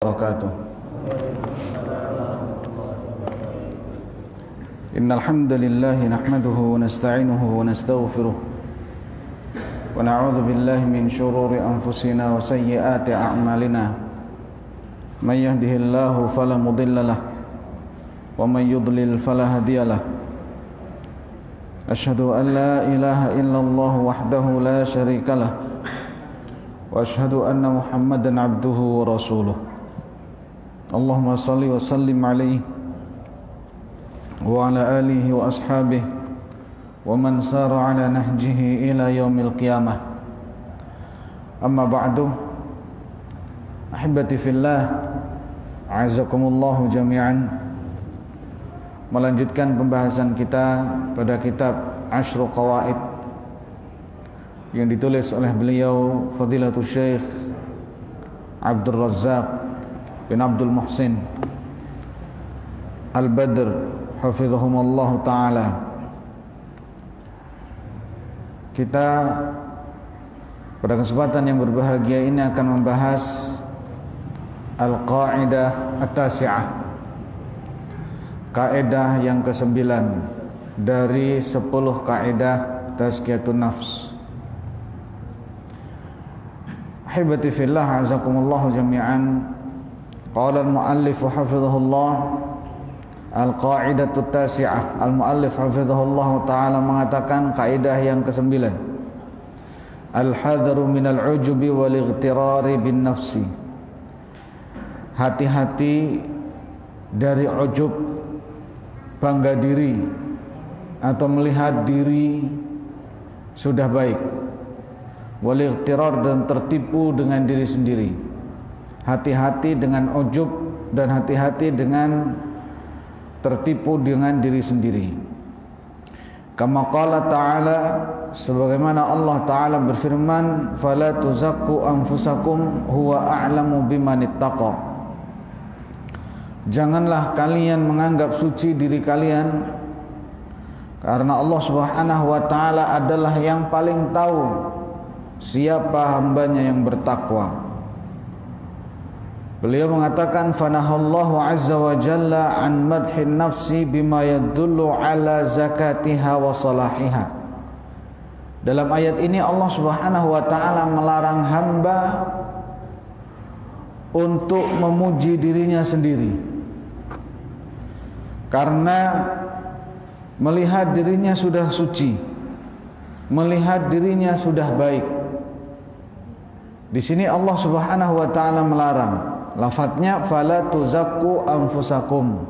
wabarakatuh. Innal hamdalillah nahmaduhu wa nasta'inuhu wa nastaghfiruh wa na'udzu billahi min shururi anfusina wa sayyiati a'malina. May yahdihillahu fala mudilla lahu wa may yudlil fala hadiya lahu. Asyhadu an la ilaha illallah wahdahu la syarika lahu wa asyhadu anna Muhammadan abduhu wa rasuluh. Allahumma salli wa sallim alaihi wa ala alihi wa ashabihi wa man sara ala nahjihi ila yaumil qiyamah. Amma ba'du, ahibati fillah, a'azakumullahu jami'an. Melanjutkan pembahasan kita pada kitab Ashru Qawaid yang ditulis oleh beliau Fadilatul Syekh Abdul Razzaq bin Abdul Muhsin Al-Badr hafizahumullah ta'ala. Kita pada kesempatan yang berbahagia ini akan membahas Al-Qa'idah At-Tasi'ah, kaidah yang ke-9 dari 10 kaidah tazkiyatun nafs. Ahibati fillah, azakumullahu jami'an. Qala al-muallif hafizahullah al-qa'idatu tasi'ah. Al-muallif hafizahullah ta'ala mengatakan kaidah yang ke-9, al-hadharu minal ujubi wal ightirari bin nafsi. Hati-hati dari ujub, bangga diri atau melihat diri sudah baik, wal ightirar dan tertipu dengan diri sendiri. Hati-hati dengan ujub dan hati-hati dengan tertipu dengan diri sendiri. Kama qala ta'ala, sebagaimana Allah Ta'ala berfirman, fala tuzakku anfusakum huwa a'lamu biman ittaqa. Janganlah kalian menganggap suci diri kalian, karena Allah Subhanahu wa Ta'ala adalah yang paling tahu siapa hambanya yang bertakwa. Beliau mengatakan, fanahallahu azza wa jalla an madhin nafsi bima yadullu ala zakatiha wa salahiha. Dalam ayat ini Allah Subhanahu wa Ta'ala melarang hamba untuk memuji dirinya sendiri, karena melihat dirinya sudah suci, melihat dirinya sudah baik. Di sini Allah Subhanahu wa Ta'ala melarang. Lafadznya fala tuzakku anfusakum.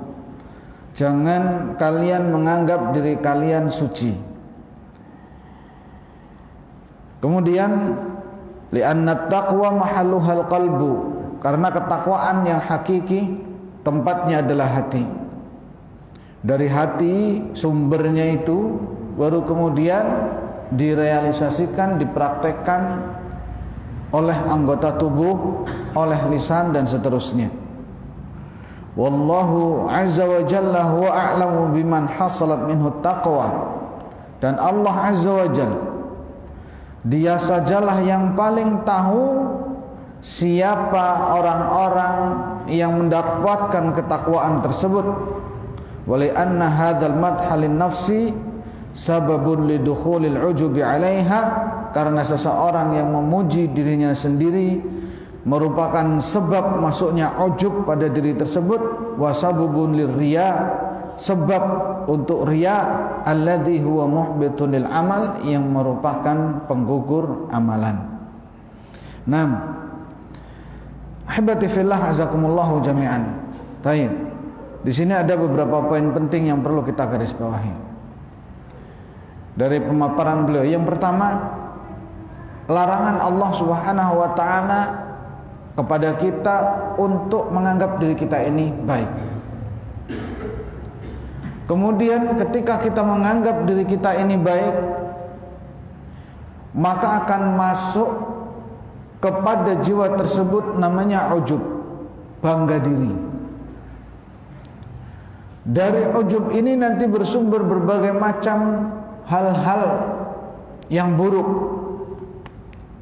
Jangan kalian menganggap diri kalian suci. Kemudian li'anna taqwa mahalluhal qalbu, karena ketakwaan yang hakiki tempatnya adalah hati. Dari hati sumbernya itu baru kemudian direalisasikan, dipraktekkan oleh anggota tubuh, oleh lisan dan seterusnya. Wallahu azza wa jalla huwa a'lamu biman hasalat minhu taqwa. Dan Allah azza wa jalla, Dia sajalah yang paling tahu siapa orang-orang yang mendapatkan ketakwaan tersebut. Wali anna hadzal madha lin nafsi sababun lidukhulil ujubi 'alaiha, karena seseorang yang memuji dirinya sendiri merupakan sebab masuknya ujub pada diri tersebut. Wasabubun lirriya, sebab untuk riya, alladzi huwa muhbitun lil amal, yang merupakan penggugur amalan. Naam, ahibati fillah, azakumullahu jami'an. Baik, di sini ada beberapa poin penting yang perlu kita garis bawahi dari pemaparan beliau. Yang pertama, larangan Allah Subhanahu wa Ta'ala kepada kita untuk menganggap diri kita ini baik. Kemudian ketika kita menganggap diri kita ini baik, maka akan masuk kepada jiwa tersebut namanya ujub, bangga diri. Dari ujub ini nanti bersumber berbagai macam hal-hal yang buruk,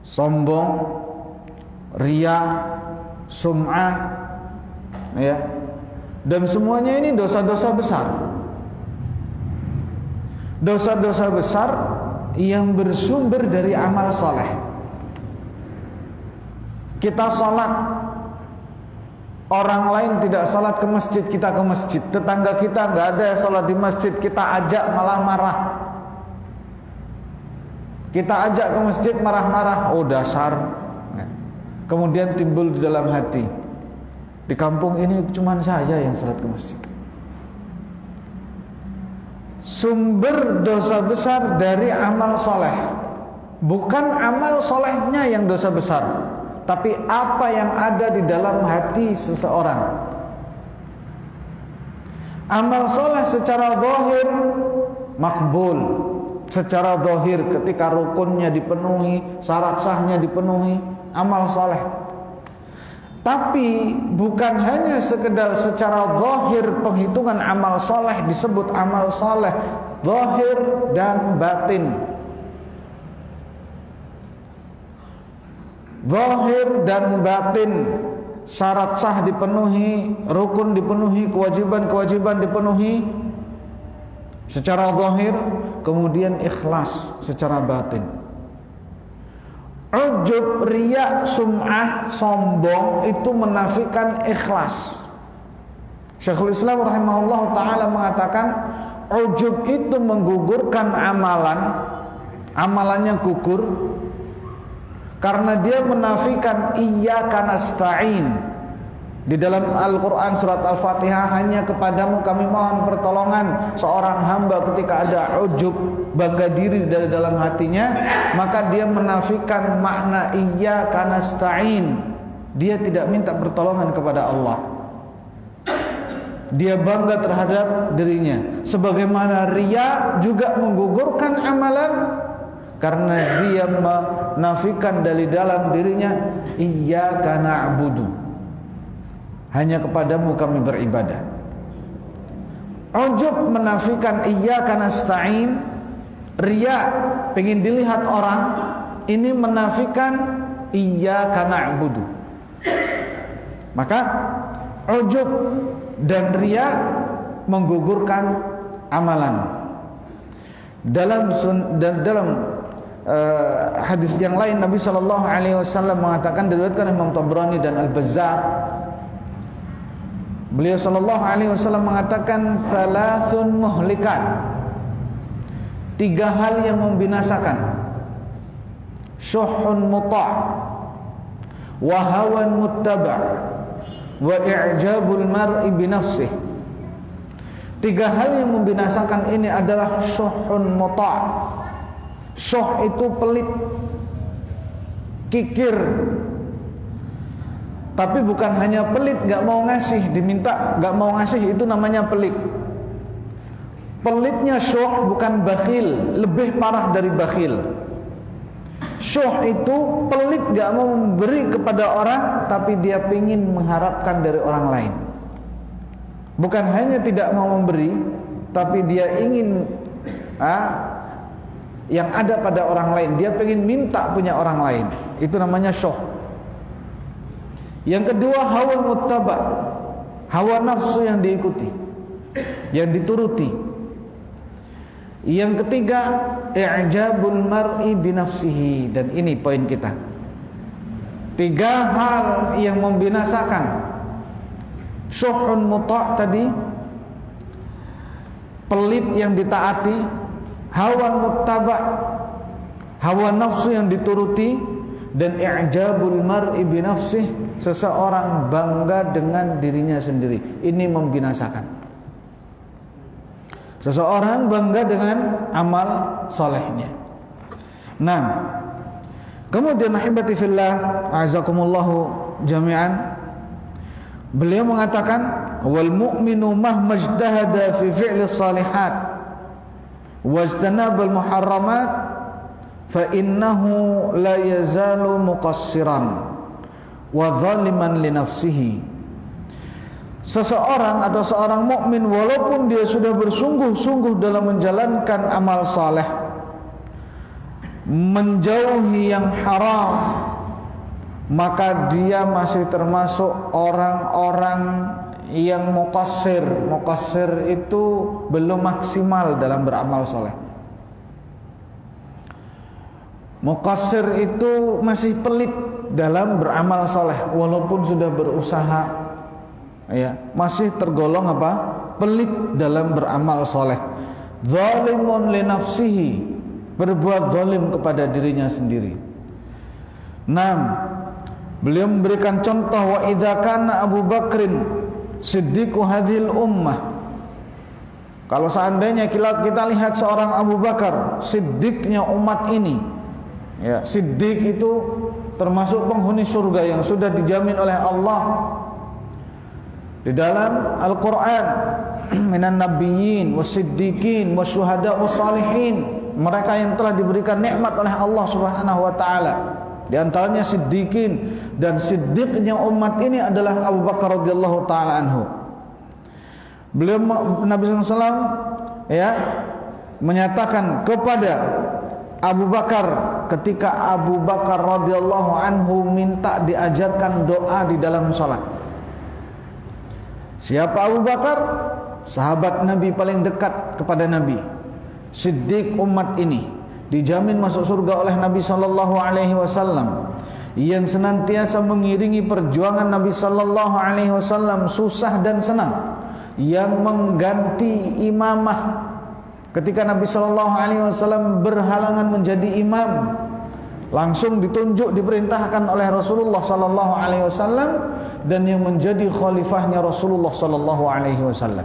sombong, riya, sum'ah, ya. Dan semuanya ini dosa-dosa besar. Dosa-dosa besar yang bersumber dari amal soleh. Kita sholat, orang lain tidak sholat ke masjid, kita ke masjid. Tetangga kita nggak ada yang sholat di masjid, kita ajak malah marah. Kita ajak ke masjid marah-marah, oh dasar. Kemudian timbul di dalam hati, di kampung ini cuma saya yang sholat ke masjid. Sumber dosa besar dari amal soleh. Bukan amal solehnya yang dosa besar, tapi apa yang ada di dalam hati seseorang. Amal soleh secara zahir makbul, secara zahir ketika rukunnya dipenuhi, syarat sahnya dipenuhi, amal soleh. Tapi bukan hanya sekedar secara zahir penghitungan amal soleh disebut amal soleh, zahir dan batin. Zahir dan batin, syarat sah dipenuhi, rukun dipenuhi, kewajiban-kewajiban dipenuhi secara zahir, kemudian ikhlas secara batin. Ujub, riya, sum'ah, sombong itu menafikan ikhlas. Syekhul Islam rahimahullah ta'ala mengatakan ujub itu menggugurkan amalan, amalannya gugur karena dia menafikan iyyaka nasta'in. Di dalam Al-Quran surat Al-Fatihah, hanya kepadamu kami mohon pertolongan. Seorang hamba ketika ada ujub, bangga diri dari dalam hatinya, maka dia menafikan makna iyyaka nasta'in. Dia tidak minta pertolongan kepada Allah. Dia bangga terhadap dirinya. Sebagaimana riya juga menggugurkan amalan, karena dia menafikan dari dalam dirinya iyyaka na'budu, hanya kepadamu kami beribadah. Ujub menafikan iyyaka nasta'in. Riya, pengen dilihat orang, ini menafikan iyyaka na'budu. Maka ujub dan riya menggugurkan amalan. Dalam hadis yang lain Nabi sallallahu alaihi wasallam mengatakan, diriwayatkan Imam Tabrani dan Al-Bazzar, beliau sallallahu alaihi wasallam mengatakan thalathun muhlikat, 3 hal yang membinasakan. Syuhun muta', wa hawan muttaba', wa i'jabul mar'i binafsih. 3 hal yang membinasakan ini adalah syuhun muta'. Syuh itu pelit, kikir. Tapi bukan hanya pelit, gak mau ngasih, diminta gak mau ngasih, itu namanya pelit. Pelitnya syuh bukan bakhil, lebih parah dari bakhil. Syuh itu pelit, gak mau memberi kepada orang, tapi dia ingin mengharapkan dari orang lain. Bukan hanya tidak mau memberi, tapi dia ingin yang ada pada orang lain, dia ingin minta punya orang lain. Itu namanya syuh. Yang kedua, hawa muttaba', hawa nafsu yang diikuti, yang dituruti. Yang ketiga, i'jabul mar'i binafsihi. Dan ini poin kita. 3 hal yang membinasakan. Syuhun muta' tadi, pelit yang ditaati, hawa muttaba', hawa nafsu yang dituruti, dan i'jabul mar'i binafsih, seseorang bangga dengan dirinya sendiri. Ini membinasakan. Seseorang bangga dengan amal solehnya. Nah, kemudian ahibati fillah, a'azakumullahu jami'an, beliau mengatakan wal mu'minu mahma ijtahada fi fi'li salihat wajtanabal muharramat fa innahu la yazalu muqassiran wa zaliman li nafsihi. Seseorang atau seorang mukmin walaupun dia sudah bersungguh-sungguh dalam menjalankan amal saleh, menjauhi yang haram, maka dia masih termasuk orang-orang yang muqassir. Muqassir itu belum maksimal dalam beramal soleh. Muqassir itu masih pelit dalam beramal soleh, walaupun sudah berusaha, ya, masih tergolong apa? Pelit dalam beramal soleh. Zalimun li nafsihi, berbuat zalim kepada dirinya sendiri. 6. Beliau memberikan contoh, wa idza kana Abu Bakrin siddiqu hadhil ummah. Kalau seandainya kita lihat seorang Abu Bakar, siddiqnya umat ini, ya, siddiq itu termasuk penghuni surga yang sudah dijamin oleh Allah di dalam Al-Quran. Minan nabiyyin was-siddiqin wasyuhada was-salihin, mereka yang telah diberikan nikmat oleh Allah Subhanahu wa taala. Di antaranya siddiqin, dan siddiqnya umat ini adalah Abu Bakar radhiyallahu taala anhu. Beliau, Nabi SAW, ya, menyatakan kepada Abu Bakar ketika Abu Bakar radhiyallahu anhu minta diajarkan doa di dalam salat. Siapa Abu Bakar? Sahabat Nabi paling dekat kepada Nabi, siddiq umat ini, dijamin masuk surga oleh Nabi sallallahu alaihi wasallam, yang senantiasa mengiringi perjuangan Nabi sallallahu alaihi wasallam susah dan senang, yang mengganti imamah ketika Nabi sallallahu alaihi wasallam berhalangan menjadi imam, langsung ditunjuk, diperintahkan oleh Rasulullah sallallahu alaihi wasallam, dan yang menjadi khalifahnya Rasulullah sallallahu alaihi wasallam.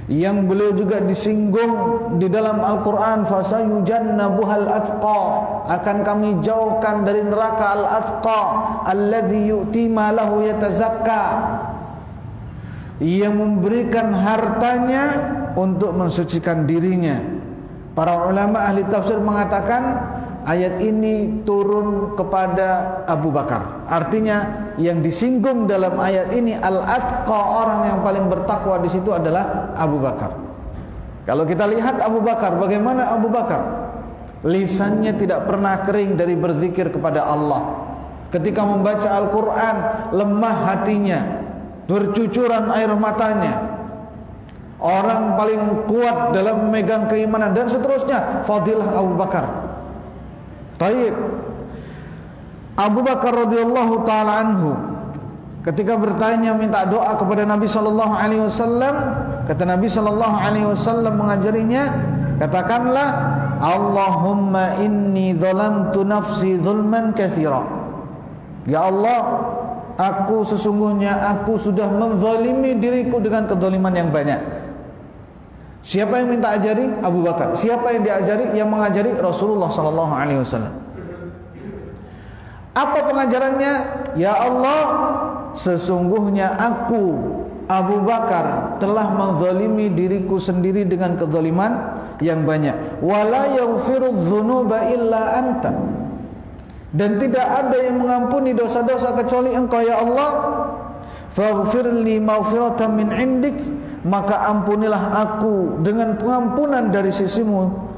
Yang beliau juga disinggung di dalam Al-Quran, fasayujannabuhal atqa, akan kami jauhkan dari neraka al-atqa, alladzi yu'ti malahu yatazakka, yang memberikan hartanya untuk mensucikan dirinya. Para ulama ahli tafsir mengatakan ayat ini turun kepada Abu Bakar. Artinya yang disinggung dalam ayat ini al-atqa, orang yang paling bertakwa di situ adalah Abu Bakar. Kalau kita lihat Abu Bakar, bagaimana Abu Bakar? Lisannya tidak pernah kering dari berzikir kepada Allah. Ketika membaca Al-Quran, lemah hatinya, bercucuran air matanya. Orang paling kuat dalam memegang keimanan, dan seterusnya. Fadilah Abu Bakar. Taib. Abu Bakar radhiyallahu taala anhu ketika bertanya minta doa kepada Nabi sallallahu alaihi wasallam, kata Nabi sallallahu alaihi wasallam mengajarinya, katakanlah Allahumma inni zalamtu nafsi zulman katsira. Ya Allah, aku sudah menzalimi diriku dengan kezaliman yang banyak. Siapa yang minta ajari? Abu Bakar. Siapa yang diajari? Yang mengajari Rasulullah sallallahu alaihi wasallam. Apa pengajarannya? Ya Allah, sesungguhnya aku Abu Bakar telah menzalimi diriku sendiri dengan kezaliman yang banyak. Wala yaghfirudz dzunuba illa anta. Dan tidak ada yang mengampuni dosa-dosa kecuali Engkau ya Allah. Faghfirli maghfiratan min indik, maka ampunilah aku dengan pengampunan dari sisimu.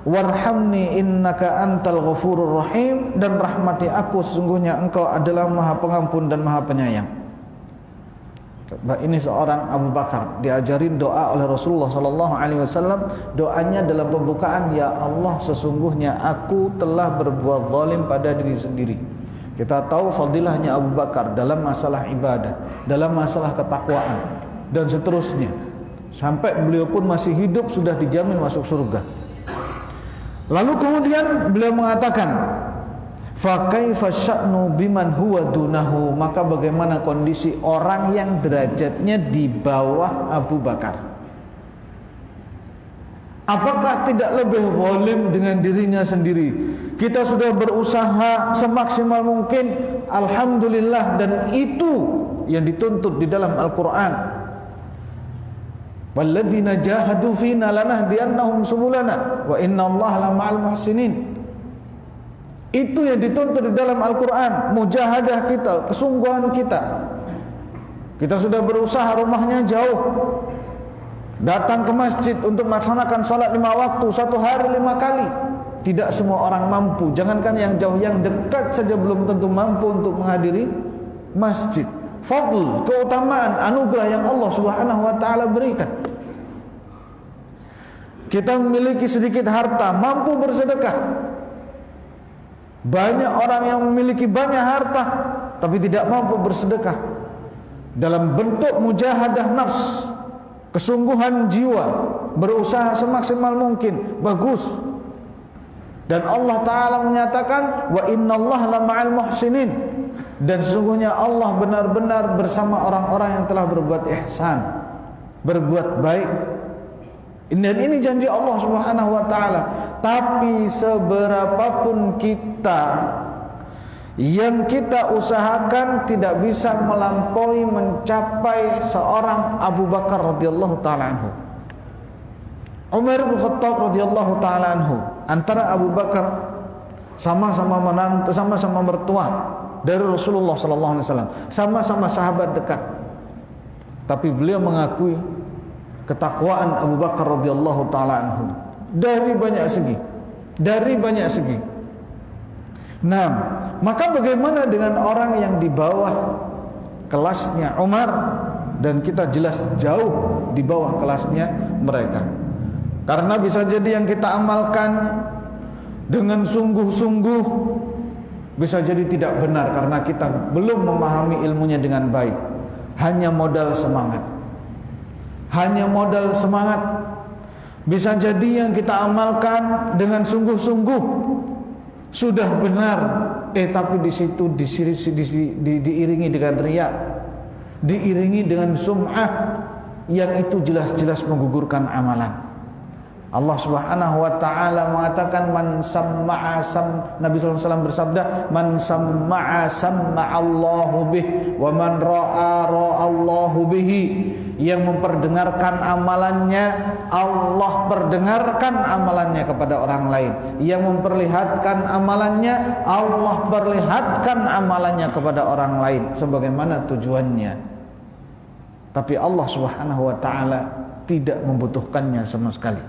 Warhamni innaka antal ghafurur rahim, dan rahmati aku, sesungguhnya Engkau adalah Maha Pengampun dan Maha Penyayang. Ini seorang Abu Bakar diajarin doa oleh Rasulullah sallallahu alaihi wasallam. Doanya dalam pembukaan, ya Allah, sesungguhnya aku telah berbuat zalim pada diri sendiri. Kita tahu fadilahnya Abu Bakar dalam masalah ibadah, dalam masalah ketakwaan, dan seterusnya. Sampai beliau pun masih hidup sudah dijamin masuk surga. Lalu kemudian beliau mengatakan, fa kaifa sya'nu biman huwa dunahu, maka bagaimana kondisi orang yang derajatnya di bawah Abu Bakar? Apakah tidak lebih zalim dengan dirinya sendiri? Kita sudah berusaha semaksimal mungkin, alhamdulillah, dan itu yang dituntut di dalam Al-Quran. Walladzina jahadu fina lanahdiyannahum subulana wa innallaha lama'al muhsinin. Itu yang dituntut di dalam Al-Quran. Mujahadah kita, kesungguhan kita. Kita sudah berusaha, rumahnya jauh, datang ke masjid untuk melaksanakan salat 5 waktu, 1 hari 5 kali. tidak semua orang mampu. Jangankan yang jauh, yang dekat saja belum tentu mampu untuk menghadiri masjid. Fadl, keutamaan, anugerah yang Allah Subhanahu wa taala berikan. Kita memiliki sedikit harta, mampu bersedekah. Banyak orang yang memiliki banyak harta tapi tidak mampu bersedekah. Dalam bentuk mujahadah nafs, kesungguhan jiwa, berusaha semaksimal mungkin, bagus. Dan Allah Ta'ala menyatakan, wa innallaha lama'al muhsinin, dan sesungguhnya Allah benar-benar bersama orang-orang yang telah berbuat ihsan, berbuat baik. Dan ini janji Allah Subhanahu wa Ta'ala. Tapi seberapapun kita yang kita usahakan, tidak bisa melampaui, mencapai seorang Abu Bakar radhiyallahu ta'ala anhu, Umar bin Khattab radhiyallahu ta'ala anhu. Antara Abu Bakar sama-sama menantu, sama-sama mertua dari Rasulullah sallallahu alaihi wasallam, sama-sama sahabat dekat. Tapi beliau mengakui ketakwaan Abu Bakar radhiyallahu ta'ala anhu dari banyak segi, dari banyak segi. Nah, maka bagaimana dengan orang yang di bawah kelasnya Umar, dan kita jelas jauh di bawah kelasnya mereka? Karena bisa jadi yang kita amalkan dengan sungguh-sungguh bisa jadi tidak benar karena kita belum memahami ilmunya dengan baik. Hanya modal semangat, hanya modal semangat. Bisa jadi yang kita amalkan dengan sungguh-sungguh sudah benar, tapi di situ diiringi dengan riya, diiringi dengan sum'ah yang itu jelas-jelas menggugurkan amalan. Allah Subhanahu wa taala mengatakan, man samma'a Nabi sallallahu alaihi wasallam bersabda, man samma'a samma'allahu bih wa man ra'a ra'allahu bihi. Yang memperdengarkan amalannya, Allah perdengarkan amalannya kepada orang lain. Yang memperlihatkan amalannya, Allah perlihatkan amalannya kepada orang lain sebagaimana tujuannya. Tapi Allah Subhanahu wa taala tidak membutuhkannya sama sekali.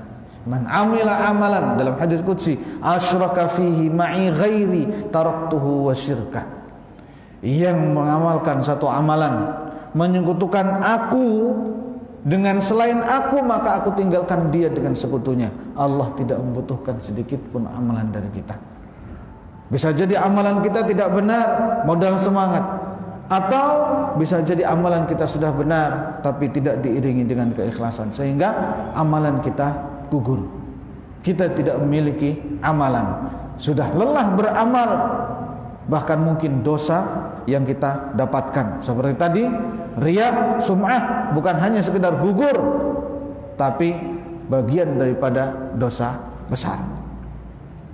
Man amila amalan, dalam hadis qudsi, asyraka fihi ma'i ghairi taraktuhu wa syirka. Yang mengamalkan satu amalan, menyekutukan aku dengan selain aku, maka aku tinggalkan dia dengan sekutunya. Allah tidak membutuhkan sedikit pun amalan dari kita. Bisa jadi amalan kita tidak benar, modal semangat. Atau bisa jadi amalan kita sudah benar tapi tidak diiringi dengan keikhlasan, sehingga amalan kita gugur. Kita tidak memiliki amalan, sudah lelah beramal, bahkan mungkin dosa yang kita dapatkan seperti tadi, riya, sum'ah, bukan hanya sekedar gugur tapi bagian daripada dosa besar.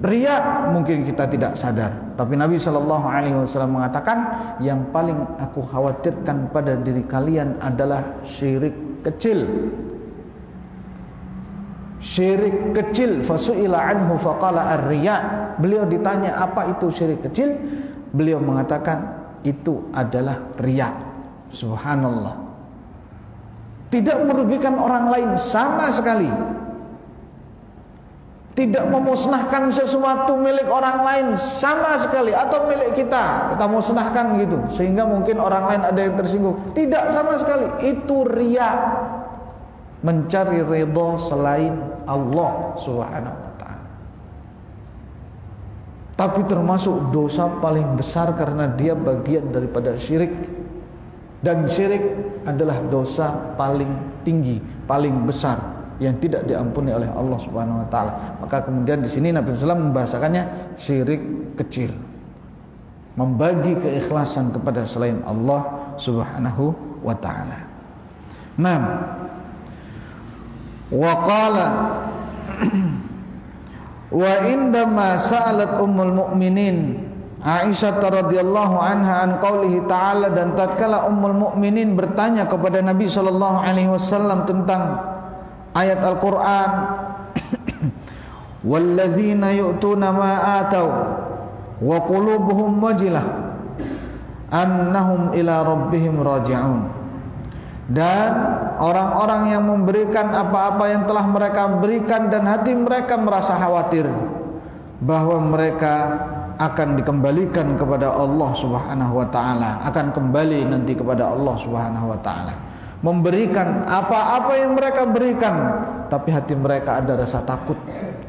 Riya mungkin kita tidak sadar, tapi Nabi SAW mengatakan, yang paling aku khawatirkan pada diri kalian adalah syirik kecil. Syirik kecil. Fasu'ila anhu faqala ar-riya. Beliau ditanya apa itu syirik kecil, beliau mengatakan itu adalah riya. Subhanallah. Tidak merugikan orang lain sama sekali, tidak memusnahkan sesuatu milik orang lain sama sekali, atau milik kita musnahkan gitu sehingga mungkin orang lain ada yang tersinggung. Tidak sama sekali. Itu riya, mencari ridha selain Allah Subhanahu wa ta'ala. Tapi termasuk dosa paling besar karena dia bagian daripada syirik. Dan syirik adalah dosa paling tinggi, paling besar yang tidak diampuni oleh Allah Subhanahu wa taala. Maka kemudian di sini Nabi sallallahu membahasakannya syirik kecil. Membagi keikhlasan kepada selain Allah Subhanahu wa taala. Nah, wa qala wa indama sa'alat ummul mu'minin Aisyah radhiyallahu anha an qaulihi ta'ala, dan tatkala ummul mukminin bertanya kepada Nabi sallallahu alaihi wasallam tentang ayat Al-Qur'an, walladzina yu'tuna ma atau wa qulubuhum wajilah annahum ila rabbihim raji'un. Dan orang-orang yang memberikan apa-apa yang telah mereka berikan dan hati mereka merasa khawatir bahwa mereka akan dikembalikan kepada Allah Subhanahu wa taala, akan kembali nanti kepada Allah Subhanahu wa taala, memberikan apa-apa yang mereka berikan, tapi hati mereka ada rasa takut,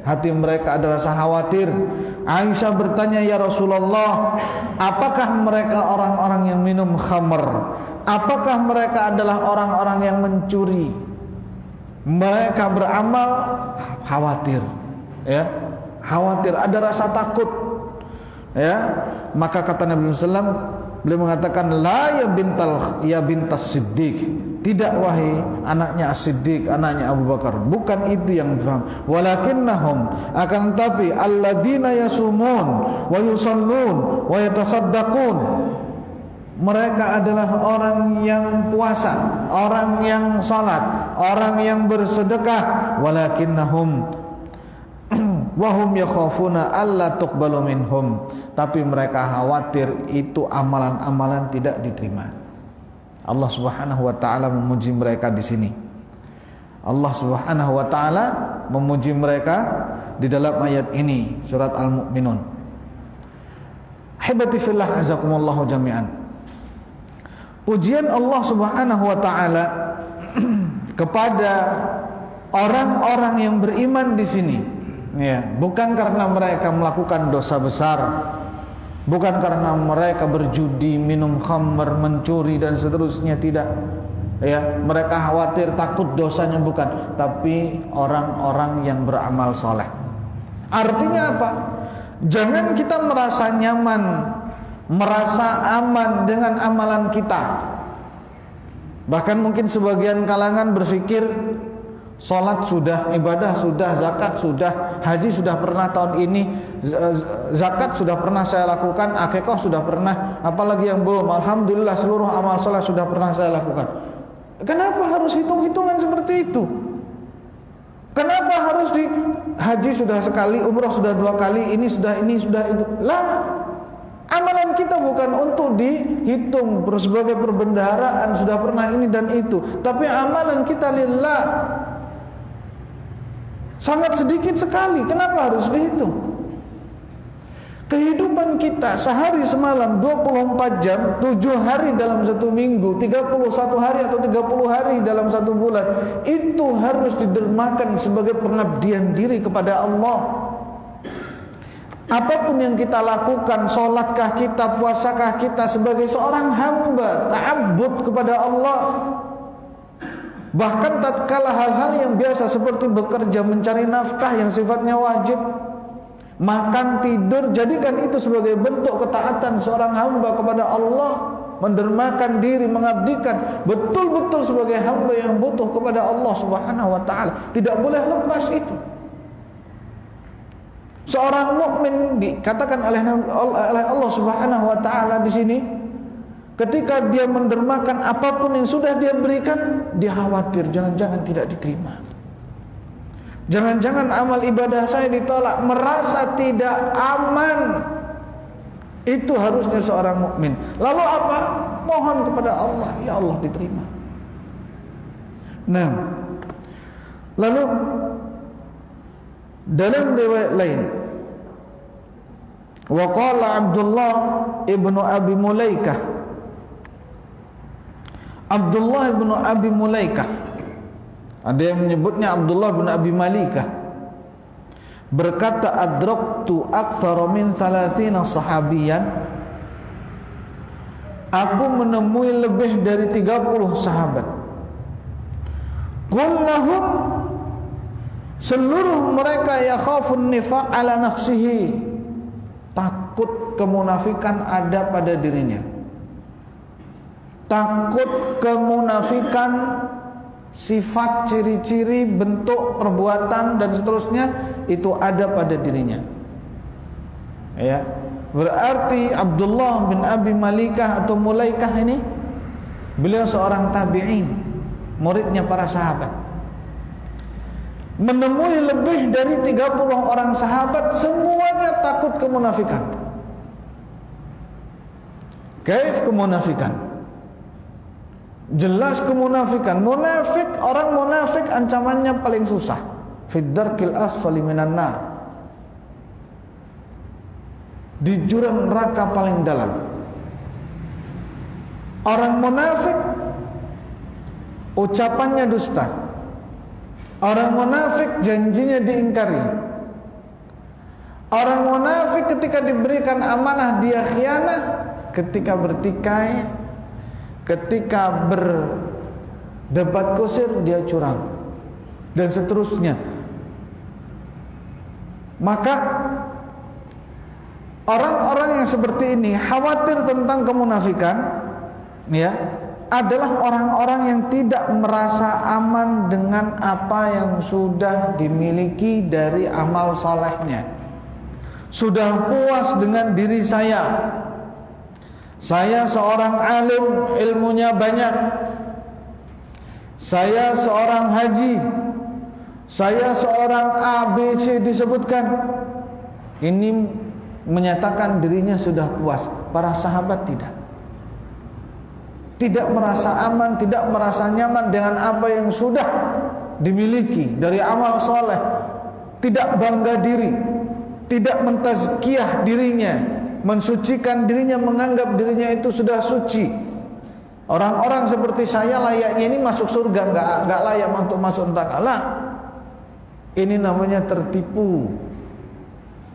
hati mereka ada rasa khawatir. Aisyah bertanya, "Ya Rasulullah, apakah mereka orang-orang yang minum khamr? Apakah mereka adalah orang-orang yang mencuri?" Mereka beramal khawatir, ya, khawatir, ada rasa takut, ya. Maka kata Nabi SAW, beliau mengatakan, "La ya bintas Siddiq." Tidak wahai anaknya As-Siddiq, anaknya Abu Bakar, bukan itu yang difaham. Walakinnahum, akan tapi alladzina yasumun wa yusallun wa yatasaddaqun. Mereka adalah orang yang puasa, orang yang salat, orang yang bersedekah. Walakinnahum wahum yakhafuna alla tuqbalu minhum. Tapi mereka khawatir itu amalan-amalan tidak diterima. Allah Subhanahu wa taala memuji mereka di sini. Allah Subhanahu wa taala memuji mereka di dalam ayat ini, surat Al-Mu'minun. Hibati fillah azakumullahu jami'an. Pujian Allah Subhanahu wa taala kepada orang-orang yang beriman di sini, ya, bukan karena mereka melakukan dosa besar, bukan karena mereka berjudi, minum khamr, mencuri dan seterusnya, tidak. Ya, mereka khawatir, takut dosanya, bukan, tapi orang-orang yang beramal soleh. Artinya apa? Jangan kita merasa nyaman, merasa aman dengan amalan kita. Bahkan mungkin sebagian kalangan berpikir, salat sudah, ibadah sudah, zakat sudah, haji sudah pernah tahun ini, zakat sudah pernah saya lakukan, akikah sudah pernah, apalagi yang belum? Alhamdulillah, seluruh amal saleh sudah pernah saya lakukan. Kenapa harus hitung-hitungan seperti itu? Kenapa harus di haji sudah sekali, umrah sudah 2 kali, ini sudah itu? Lah, amalan kita bukan untuk dihitung sebagai perbendaharaan, sudah pernah ini dan itu, tapi amalan kita lillah. Sangat sedikit sekali, kenapa harus dihitung? Kehidupan kita sehari semalam 24 jam, 7 hari dalam 1 minggu, 31 hari atau 30 hari dalam 1 bulan, itu harus didermakan sebagai pengabdian diri kepada Allah. Apapun yang kita lakukan, sholatkah kita, puasakah kita, sebagai seorang hamba ta'abbud kepada Allah. Bahkan tatkala hal-hal yang biasa seperti bekerja, mencari nafkah yang sifatnya wajib, makan, tidur, jadikan itu sebagai bentuk ketaatan seorang hamba kepada Allah, mendermakan diri, mengabdikan betul-betul sebagai hamba yang butuh kepada Allah Subhanahu wa taala. Tidak boleh lepas itu. Seorang mukmin dikatakan oleh Allah Subhanahu wa taala di sini, ketika dia mendermakan apapun yang sudah dia berikan, dia khawatir jangan-jangan tidak diterima. Jangan-jangan amal ibadah saya ditolak, merasa tidak aman. Itu harusnya seorang mukmin. Lalu apa? Mohon kepada Allah, ya Allah diterima. Nah, lalu dalam riwayat lain, wa qala Abdullah ibnu Abi Mulaikah, Abdullah ibnu Abi Mulaikah, ada yang menyebutnya Abdullah bin Abi Malikah, berkata, adraktu aktsara min 30 sahabiyan, aku menemui lebih dari 30 sahabat, kullahum, seluruh mereka, yakhafun nifaq ala nafsihi, takut kemunafikan ada pada dirinya, takut kemunafikan, sifat, ciri-ciri, bentuk, perbuatan dan seterusnya itu ada pada dirinya. Ya, berarti Abdullah bin Abi Malikah atau Mulaikah ini, beliau seorang tabi'in, muridnya para sahabat. Menemui lebih dari 30 orang sahabat, semuanya takut kemunafikan. Kaif kemunafikan? Jelas kemunafikan. Munafik, orang munafik ancamannya paling susah. Fid darkil asfali minan nar. di jurang neraka paling dalam. Orang munafik ucapannya dusta. Orang munafik janjinya diingkari. Orang munafik ketika diberikan amanah dia khianat, ketika bertikai, ketika berdebat kusir dia curang, dan seterusnya. Maka orang-orang yang seperti ini khawatir tentang kemunafikan, ya, adalah orang-orang yang tidak merasa aman dengan apa yang sudah dimiliki dari amal solehnya. Sudah puas dengan diri saya. Saya seorang alim, ilmunya banyak. Saya seorang haji. Saya seorang ABC disebutkan. Ini menyatakan dirinya sudah puas. Para sahabat tidak. Tidak merasa aman, tidak merasa nyaman dengan apa yang sudah dimiliki dari amal soleh. Tidak bangga diri, tidak mentazkiyah dirinya, mensucikan dirinya, menganggap dirinya itu sudah suci. Orang-orang seperti saya layaknya ini masuk surga, enggak layak untuk masuk neraka. Lah, ini namanya tertipu.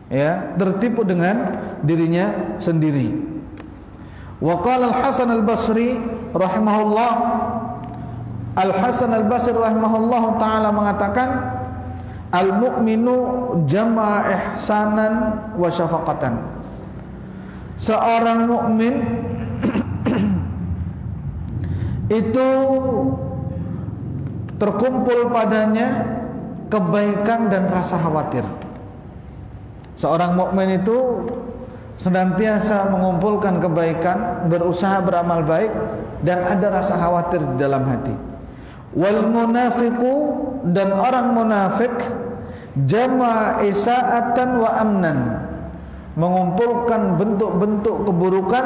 Ya, tertipu dengan dirinya sendiri. Wa qala Al-Hasan Al-Basri rahimahullah, Al-Hasan Al-Basri rahimahullah taala mengatakan, al-mu'minu jama'a ihsanan wa syafaqatan. Seorang mukmin itu terkumpul padanya kebaikan dan rasa khawatir. Seorang mukmin itu senantiasa mengumpulkan kebaikan, berusaha beramal baik, dan ada rasa khawatir di dalam hati. Wal munafiqu, dan orang munafik, jama'a isaatan wa amnan, mengumpulkan bentuk-bentuk keburukan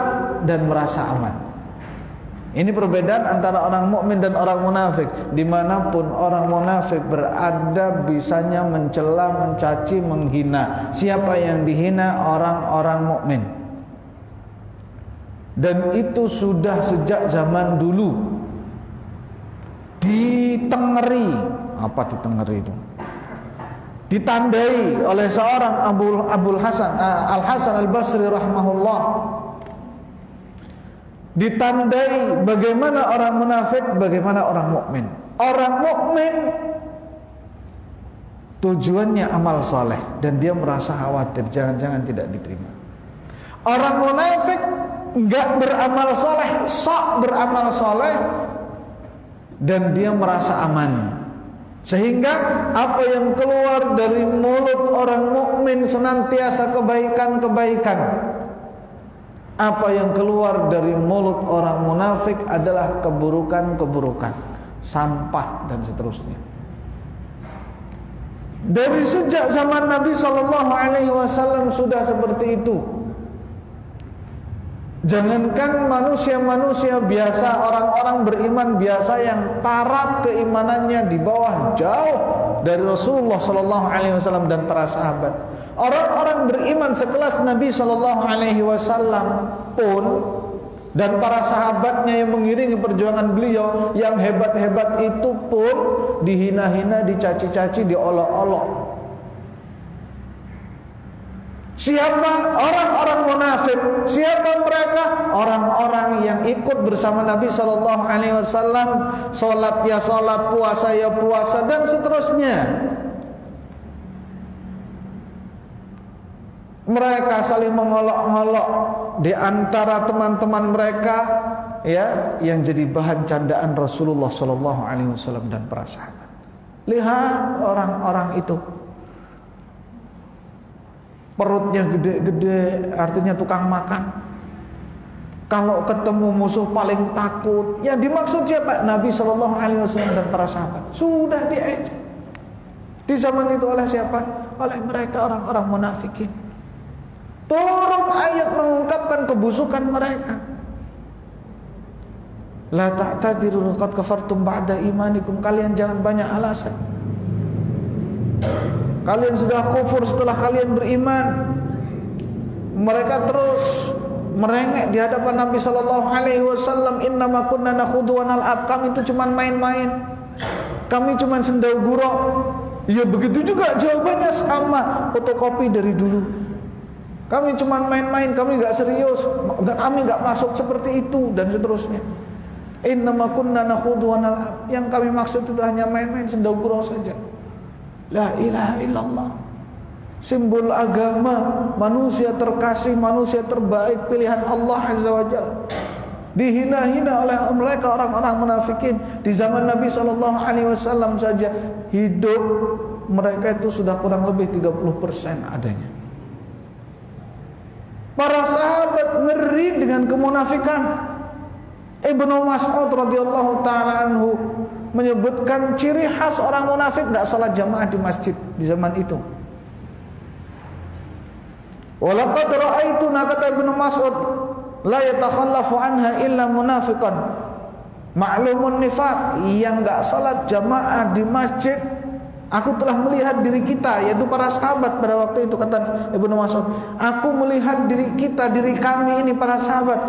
dan merasa aman. Ini perbedaan antara orang mukmin dan orang munafik. Dimanapun orang munafik berada, bisanya mencela, mencaci, menghina. Siapa yang dihina? Orang-orang mukmin. Dan itu sudah sejak zaman dulu. Ditengeri. Apa ditengeri itu? Ditandai oleh seorang Abul Hasan Al-Hasan Al-Basri rahimahullah. Ditandai bagaimana orang munafik, bagaimana orang mukmin. Orang mukmin tujuannya amal saleh dan dia merasa khawatir jangan-jangan tidak diterima. Orang munafik enggak beramal saleh, sok beramal saleh, dan dia merasa aman. Sehingga apa yang keluar dari mulut orang mukmin senantiasa kebaikan-kebaikan. Apa yang keluar dari mulut orang munafik adalah keburukan-keburukan, sampah dan seterusnya. Dari sejak zaman Nabi SAW sudah seperti itu. Jangankan manusia-manusia biasa, orang-orang beriman biasa yang taraf keimanannya di bawah jauh dari Rasulullah SAW dan para sahabat. Orang-orang beriman sekelas Nabi SAW pun dan para sahabatnya yang mengiringi perjuangan beliau yang hebat-hebat itu pun dihina-hina, dicaci-caci, diolok-olok. Siapa? Orang-orang munafik. Siapa mereka? Orang-orang yang ikut bersama Nabi SAW, sholat ya sholat, puasa ya puasa, dan seterusnya. Mereka saling mengolok-olok di antara teman-teman mereka, ya, yang jadi bahan candaan Rasulullah SAW dan para sahabat. Lihat orang-orang itu, perutnya gede-gede, artinya tukang makan. Kalau ketemu musuh paling takut. Yang dimaksud siapa? Nabi SAW dan para sahabat. Sudah diejek di zaman itu oleh siapa? Oleh mereka orang-orang munafikin. Turun ayat mengungkapkan kebusukan mereka. La ta'tadiru qad kafartum ba'da imanikum. Kalian jangan banyak alasan. Kalian sudah kufur setelah kalian beriman. mereka terus merengek di hadapan Nabi sallallahu alaihi wasallam, "Innama kunna nakhudu wa nal'ab." Kami itu cuma main-main. Kami cuma sendau gurau. Ya begitu juga jawabannya sama, fotokopi dari dulu. Kami cuma main-main, kami enggak serius, kami enggak masuk seperti itu dan seterusnya. Innama kunna nakhudu wa nal'ab. Yang kami maksud itu hanya main-main, sendau gurau saja. La ilaha illallah. Simbol agama, manusia terkasih, manusia terbaik, pilihan Allah Azza wa Jalla, dihina-hina oleh mereka orang-orang munafikin. Di zaman Nabi SAW saja hidup mereka itu sudah kurang lebih 30% adanya. Para sahabat ngeri dengan kemunafikan. Ibnu Mas'ud radhiyallahu taala anhu menyebutkan ciri khas orang munafik enggak salat jamaah di masjid di zaman itu. Walaqad ra'aituna, kata Ibnu Mas'ud, la yatakhallafu anha illa munafiqan ma'lumun nifaq, yang enggak salat jamaah di masjid. Aku telah melihat diri kita, yaitu para sahabat pada waktu itu, kata Ibnu Mas'ud, aku melihat diri kita, diri kami ini para sahabat,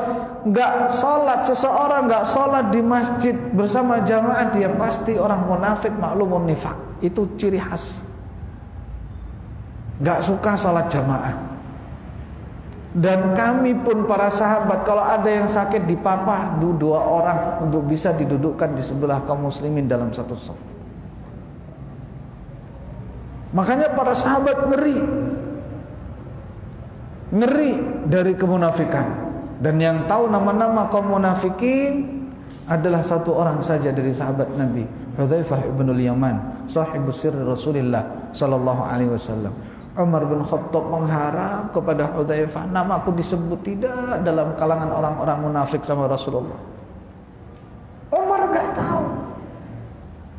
enggak salat, seseorang enggak salat di masjid bersama jamaah, dia pasti orang munafik ma'lumun nifaq. Itu ciri khas. Enggak suka salat jamaah. Dan kami pun para sahabat, kalau ada yang sakit dipapah 2 orang untuk bisa didudukkan di sebelah kaum muslimin dalam satu shaf. Makanya para sahabat ngeri dari kemunafikan. Dan yang tahu nama-nama kaum munafikin adalah satu orang saja dari sahabat Nabi, Hudzaifah ibn al-Yaman, sahibu sirri Rasulullah sallallahu alaihi wasallam. Umar bin Khattab mengharap kepada Hudzaifah, namaku disebut tidak dalam kalangan orang-orang munafik sama Rasulullah. Umar enggak tahu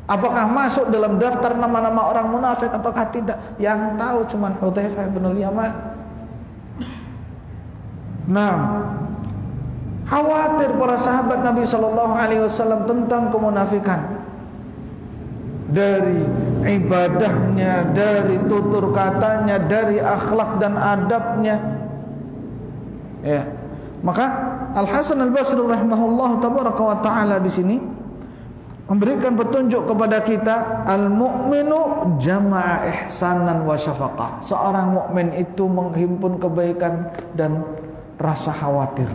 apakah masuk dalam daftar nama-nama orang munafik ataukah tidak. Yang tahu cuma Hudzaifah bin al-Yaman. Nah, khawatir para sahabat Nabi sallallahu alaihi wasallam tentang kemunafikan. Dari ibadahnya, dari tutur katanya, dari akhlak dan adabnya. Ya. Maka Al Hasan Al Basri rahimahullah tabaraka wa taala di sini memberikan petunjuk kepada kita, al-mu'minu jama'a ihsanan wa syafaqah. Seorang mukmin itu menghimpun kebaikan dan rasa khawatir.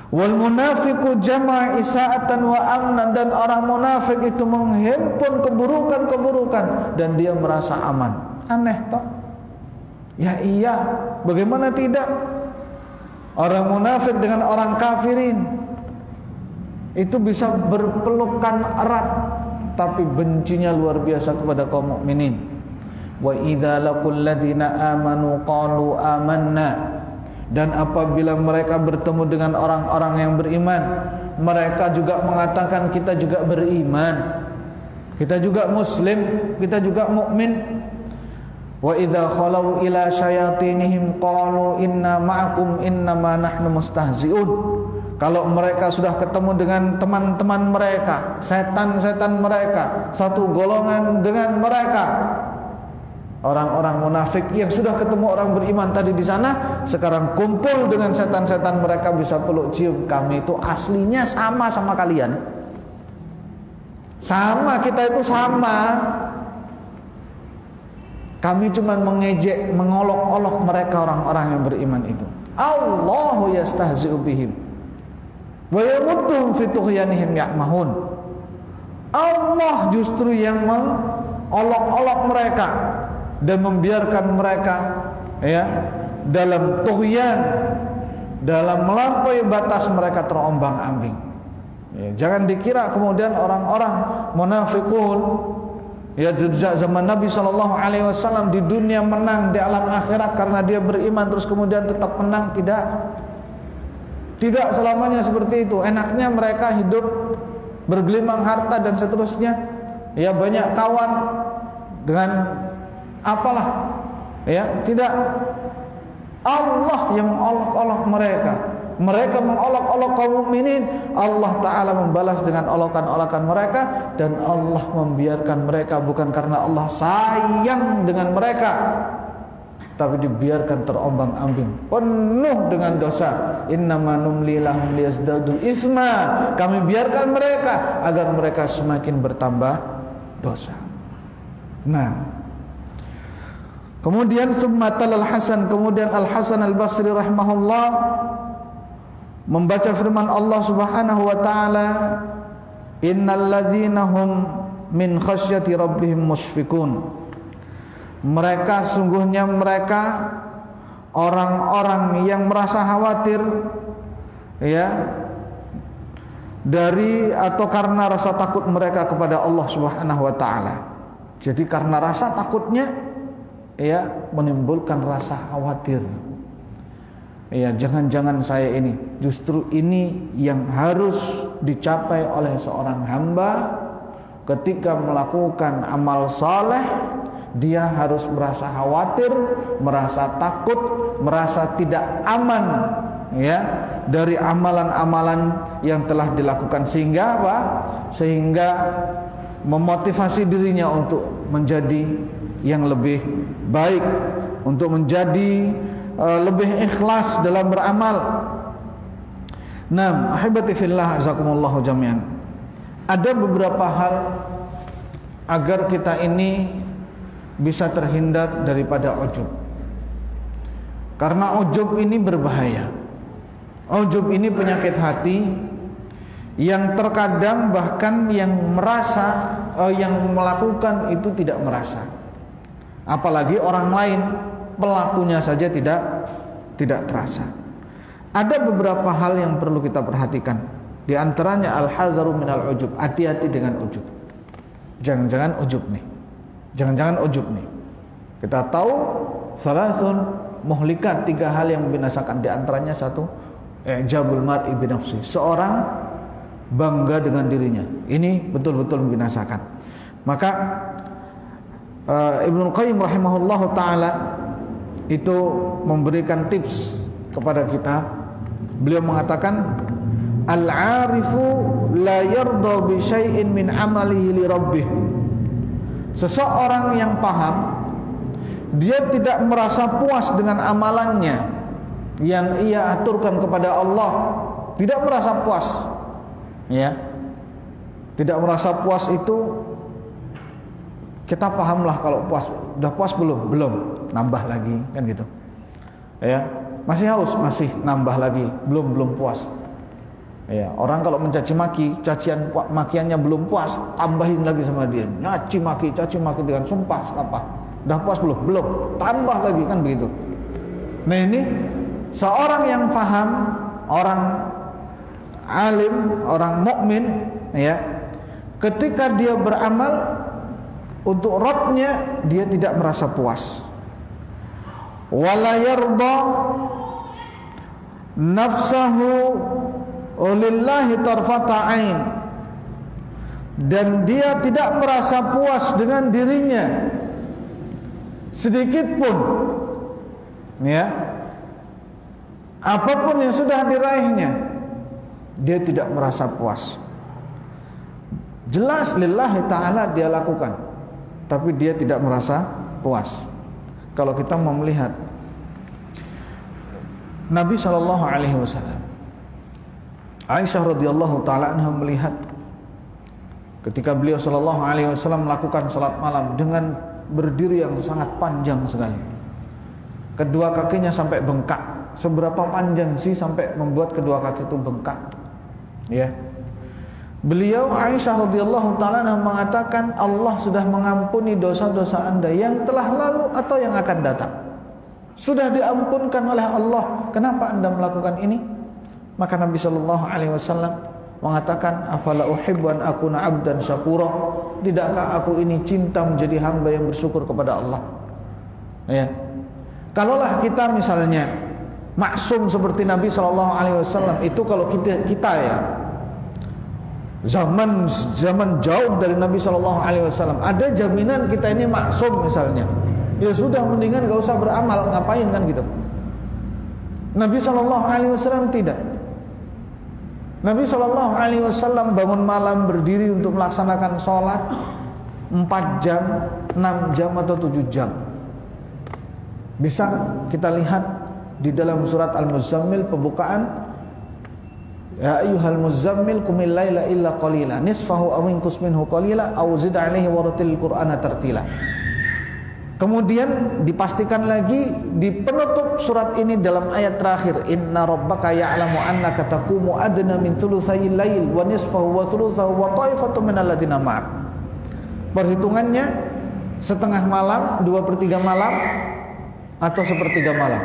Wal munafiqu jama'a isaatan wa amnan, dan orang munafik itu menghimpun keburukan-keburukan dan dia merasa aman. Aneh toh? Ya iya, bagaimana tidak? Orang munafik dengan orang kafirin itu bisa berpelukan erat, tapi bencinya luar biasa kepada kaum mukminin. Wa idza laqul ladina amanu qalu amanna. Dan apabila mereka bertemu dengan orang-orang yang beriman, mereka juga mengatakan kita juga beriman, kita juga muslim, kita juga mukmin. Wa idza khalau ila syayatinihim qalu inna ma'akum innama nahnu mustahzi'un. Kalau mereka sudah ketemu dengan teman-teman mereka, setan-setan mereka, satu golongan dengan mereka, orang-orang munafik yang sudah ketemu orang beriman tadi di sana, sekarang kumpul dengan setan-setan mereka, bisa peluk cium. Kami itu aslinya sama kalian. Sama, kita itu sama. Kami cuma mengejek, mengolok-olok mereka orang-orang yang beriman itu. Allahu yastahzi'u bihim wa yamudduhum fi tughyanihim ya'mahun. Allah justru yang mengolok-olok mereka dan membiarkan mereka dalam tughyan, dalam melampaui batas mereka terombang-ambing. Jangan dikira kemudian orang-orang munafikun sejak zaman Nabi SAW di dunia menang, di alam akhirat karena dia beriman terus kemudian tetap menang. Tidak selamanya seperti itu. Enaknya mereka hidup bergelimang harta dan seterusnya, banyak kawan dengan apalah, tidak. Allah yang mengolok-olok mereka. Mereka mengolok-olok kaum mukminin. Allah Ta'ala membalas dengan olokan-olokan mereka. Dan Allah membiarkan mereka bukan karena Allah sayang dengan mereka, tapi dibiarkan terombang-ambing, penuh dengan dosa. Innama numli lahum liyazdadul isma, kami biarkan mereka agar mereka semakin bertambah dosa. Nah, kemudian summatal al-Hasan, kemudian Al-Hasan Al-Basri rahimahullah membaca firman Allah Subhanahu wa taala, innal ladzina hum min khasyati rabbihim musyfiqun. Mereka sungguhnya mereka orang-orang yang merasa khawatir, ya, dari atau karena rasa takut mereka kepada Allah Subhanahu wa taala. Jadi karena rasa takutnya, ya, menimbulkan rasa khawatir. Ya, jangan-jangan saya ini, justru ini yang harus dicapai oleh seorang hamba ketika melakukan amal saleh. Dia harus merasa khawatir, merasa takut, merasa tidak aman, ya, dari amalan-amalan yang telah dilakukan, sehingga apa? Sehingga memotivasi dirinya untuk menjadi yang lebih baik, untuk menjadi lebih ikhlas dalam beramal. Nah, ahibati fillah azakumullahu jami'an. Ada beberapa hal agar kita ini bisa terhindar daripada ujub. Karena ujub ini berbahaya. Ujub ini penyakit hati yang terkadang bahkan yang merasa, yang melakukan itu tidak merasa. Apalagi orang lain, pelakunya saja tidak terasa. Ada beberapa hal yang perlu kita perhatikan. Di antaranya al-hadzaru minal ujub, hati-hati dengan ujub. Jangan-jangan ujub nih. Jangan-jangan ujub nih. Kita tahu salasun muhlikat, 3 hal yang membinasakan. Di antaranya satu, i'jabul mar'i bi nafsi. Seorang bangga dengan dirinya. Ini betul-betul membinasakan. Maka Ibnu Qayyim rahimahullahu taala itu memberikan tips kepada kita. Beliau mengatakan, al-'arifu la yarda bi syai'in min 'amalihi li rabbih. Seseorang yang paham, dia tidak merasa puas dengan amalannya yang ia aturkan kepada Allah, tidak merasa puas, ya. Tidak merasa puas itu kita pahamlah kalau puas. Udah puas belum? Belum, nambah lagi, kan gitu. Ya, masih haus, masih nambah lagi, belum puas. Ya, orang kalau mencaci maki, cacian makiannya belum puas, tambahin lagi sama dia. Caci maki dengan sumpah apa? Udah puas belum? Belum, tambah lagi, kan begitu. Nah, ini seorang yang paham, orang alim, orang mukmin, ya, ketika dia beramal untuk Rabbnya, dia tidak merasa puas. Wala yarda nafsahu lillahi tarfata ain, dan dia tidak merasa puas dengan dirinya sedikit pun, ya, apapun yang sudah diraihnya, dia tidak merasa puas. Jelas lillahi ta'ala dia lakukan, tapi dia tidak merasa puas. Kalau kita mau melihat Nabi SAW, Aisyah radhiyallahu taala anha melihat ketika beliau sallallahu alaihi wasallam melakukan salat malam dengan berdiri yang sangat panjang sekali. Kedua kakinya sampai bengkak. Seberapa panjang sih sampai membuat kedua kaki itu bengkak? Ya. Beliau Aisyah radhiyallahu taala anha mengatakan, Allah sudah mengampuni dosa-dosa Anda yang telah lalu atau yang akan datang. Sudah diampunkan oleh Allah. Kenapa Anda melakukan ini? Maka Nabi sallallahu alaihi wasallam mengatakan, afala uhibbu an akuna 'abdan syakura? Tidakkah aku ini cinta menjadi hamba yang bersyukur kepada Allah? Ya. Kalaulah kita misalnya maksum seperti Nabi sallallahu alaihi wasallam, itu kalau kita ya zaman jauh dari Nabi sallallahu alaihi wasallam, ada jaminan kita ini maksum misalnya, ya sudah, mendingan gak usah beramal, ngapain kan gitu. Nabi sallallahu alaihi wasallam tidak. Nabi sallallahu alaihi wasallam bangun malam berdiri untuk melaksanakan sholat 4 jam, 6 jam atau 7 jam. Bisa kita lihat di dalam surat Al-Muzammil pembukaan, ya ayyuhal muzammil qumil laila illa qalila nisfahu aw inqus minhu qalila aw zid 'alaihi warattil qur'ana tartila. Kemudian dipastikan lagi di penutup surat ini dalam ayat terakhir, inna rabbaka ya'lamu annaka taqumu adna min thulutsayil lail wa nisfahu wa thulutsahu wa ta'ifatun minal ladzina ma'ak. Perhitungannya setengah malam, 2/3 malam, atau sepertiga malam.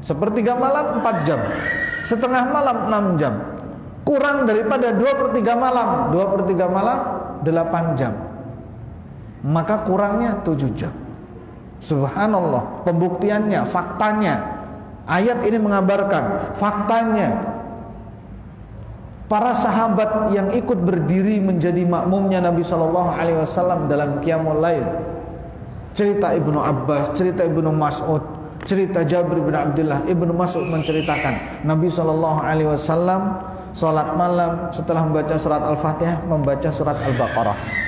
Sepertiga malam 4 jam, setengah malam 6 jam, kurang daripada 2/3 malam. 2/3 malam 8 jam, maka kurangnya 7 jam. Subhanallah, pembuktiannya, faktanya, ayat ini mengabarkan faktanya. Para sahabat yang ikut berdiri menjadi makmumnya Nabi SAW dalam Qiyamul Lail, cerita Ibnu Abbas, cerita Ibnu Mas'ud, cerita Jabir bin Abdullah. Ibnu Mas'ud menceritakan Nabi SAW salat malam setelah membaca surat Al-Fatihah membaca surat Al-Baqarah.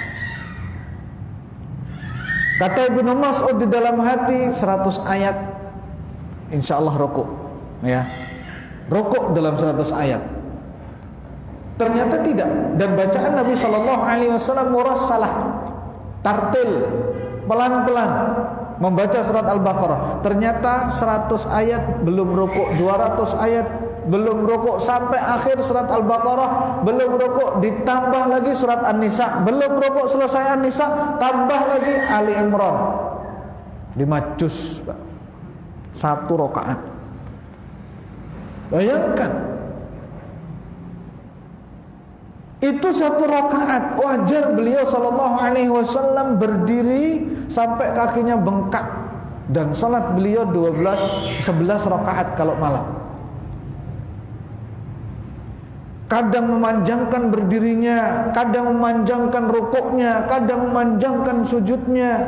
Kata Ibnu Mas'ud di dalam hati, 100 ayat insyaallah rukuk, ya. Rukuk dalam 100 ayat. Ternyata tidak, dan bacaan Nabi SAW murassalah, tartil, pelan-pelan membaca surat Al-Baqarah. Ternyata 100 ayat belum rukuk, 200 ayat belum rukuk, sampai akhir surat Al-Baqarah belum rukuk, ditambah lagi surat An-Nisa, belum rukuk, selesai An-Nisa, tambah lagi Ali Imran. 5 juz, Pak. 1 rakaat. Bayangkan, itu 1 rakaat. Wajar beliau SAW berdiri sampai kakinya bengkak, dan salat beliau 11 rakaat kalau malam. Kadang memanjangkan berdirinya, kadang memanjangkan rukuknya, kadang memanjangkan sujudnya.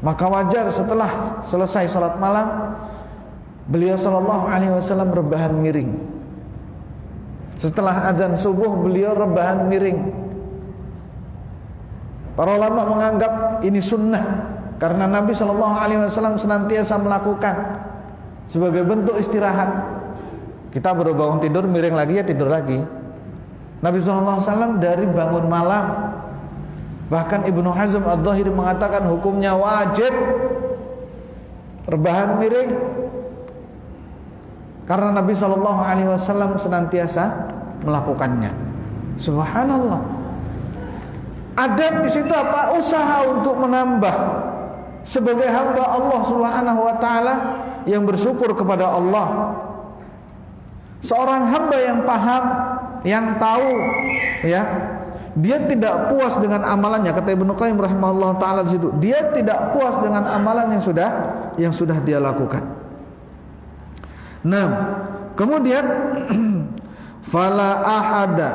Maka wajar setelah selesai salat malam, beliau SAW rebahan miring. Setelah azan subuh beliau rebahan miring. Para ulama menganggap ini sunnah, karena Nabi SAW senantiasa melakukan sebagai bentuk istirahat. Kita baru bangun tidur, miring lagi, ya tidur lagi. Nabi SAW dari bangun malam, bahkan Ibnu Hazm Adz-Dzahiri mengatakan hukumnya wajib rebahan miring, karena Nabi SAW senantiasa melakukannya. Subhanallah. Ada di situ apa? Usaha untuk menambah sebagai hamba Allah Subhanahu wa taala yang bersyukur kepada Allah. Seorang hamba yang paham, yang tahu, ya, dia tidak puas dengan amalannya. Kata Ibnu Qayyim rahimahullah taala di situ, dia tidak puas dengan amalan yang sudah dia lakukan. Nah, kemudian fala ahada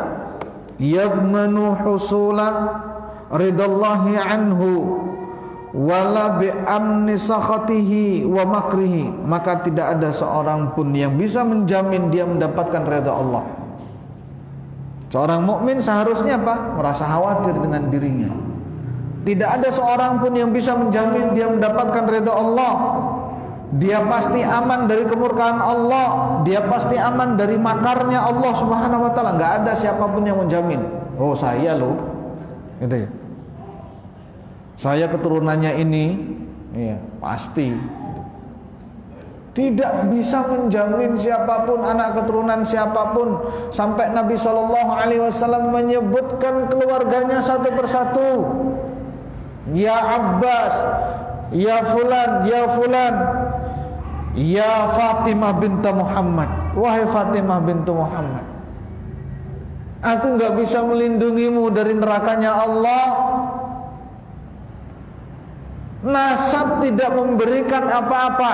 yadmanu husula ridallahi anhu wala bi amni sakhatihi wa makrihi, maka tidak ada seorang pun yang bisa menjamin dia mendapatkan redha Allah. Seorang mukmin seharusnya apa? Merasa khawatir dengan dirinya. Tidak ada seorang pun yang bisa menjamin dia mendapatkan redha Allah. Dia pasti aman dari kemurkaan Allah, dia pasti aman dari makarnya Allah Subhanahu wa taala. Enggak ada siapapun yang menjamin. Oh, saya loh, gitu ya. Saya keturunannya ini, iya, pasti. Tidak bisa menjamin siapapun, anak keturunan siapapun, sampai Nabi SAW menyebutkan keluarganya satu persatu. Ya Abbas, ya Fulan, ya Fulan, ya Fatimah binta Muhammad. Wahai Fatimah bintu Muhammad, aku enggak bisa melindungimu dari nerakanya Allah. Nasab tidak memberikan apa-apa,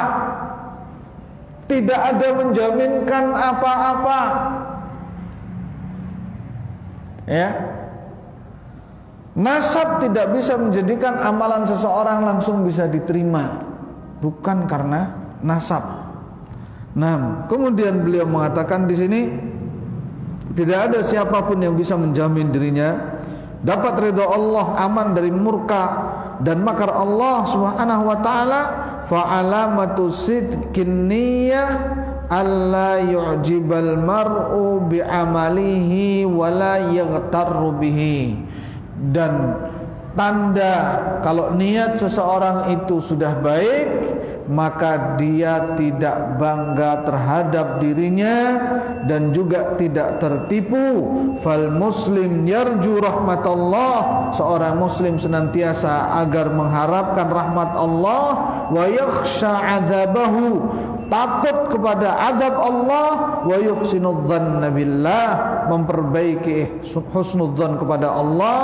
tidak ada menjaminkan apa-apa, ya. Nasab tidak bisa menjadikan amalan seseorang langsung bisa diterima, bukan karena nasab. Nah, kemudian beliau mengatakan di sini, tidak ada siapapun yang bisa menjamin dirinya dapat ridha Allah, aman dari murka dan makar Allah Subhanahu wa taala. fa alamatu sidqin niyyah alla yu'jibal mar'u bi amalihi wa la yaghtarru bihi. Dan tanda kalau niat seseorang itu sudah baik, maka dia tidak bangga terhadap dirinya dan juga tidak tertipu. Fal muslim yarju rahmatullah, seorang muslim senantiasa agar mengharapkan rahmat Allah, wa yakhsha adzabahu, takut kepada azab Allah, wa yuhsinudzanna billah, memperbaiki husnudzan kepada Allah,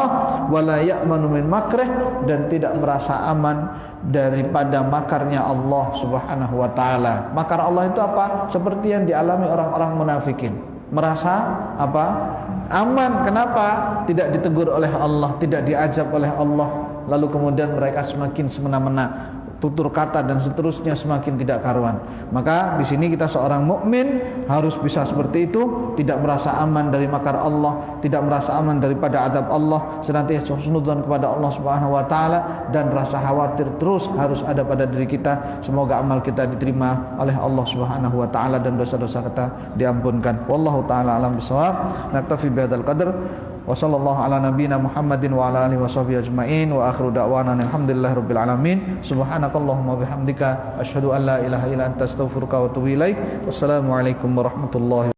wa la ya'manu min makrih, dan tidak merasa aman daripada makarnya Allah Subhanahu wa taala. Makar Allah itu apa? Seperti yang dialami orang-orang munafikin. Merasa apa? Aman. Kenapa? Tidak ditegur oleh Allah, tidak diazab oleh Allah. Lalu kemudian mereka semakin semena-mena, tutur kata dan seterusnya semakin tidak karuan. Maka di sini kita seorang mukmin harus bisa seperti itu, tidak merasa aman dari makar Allah, tidak merasa aman daripada adab Allah, senantiasa husnudzan kepada Allah Subhanahu wa taala, dan rasa khawatir terus harus ada pada diri kita. Semoga amal kita diterima oleh Allah Subhanahu wa taala dan dosa-dosa kita diampunkan. Wallahu taala alam bisawab. Naktafi bihadzal qadar. Wa sallallahu ala nabiyyina Muhammadin wa ala alihi washabbihi ajmain, wa akhiru da'wana alhamdulillahirabbil alamin. Subhanakallahumma bihamdika asyhadu an la ilaha illa anta astaghfiruka wa atubu ilaik. Wassalamu alaikum warahmatullahi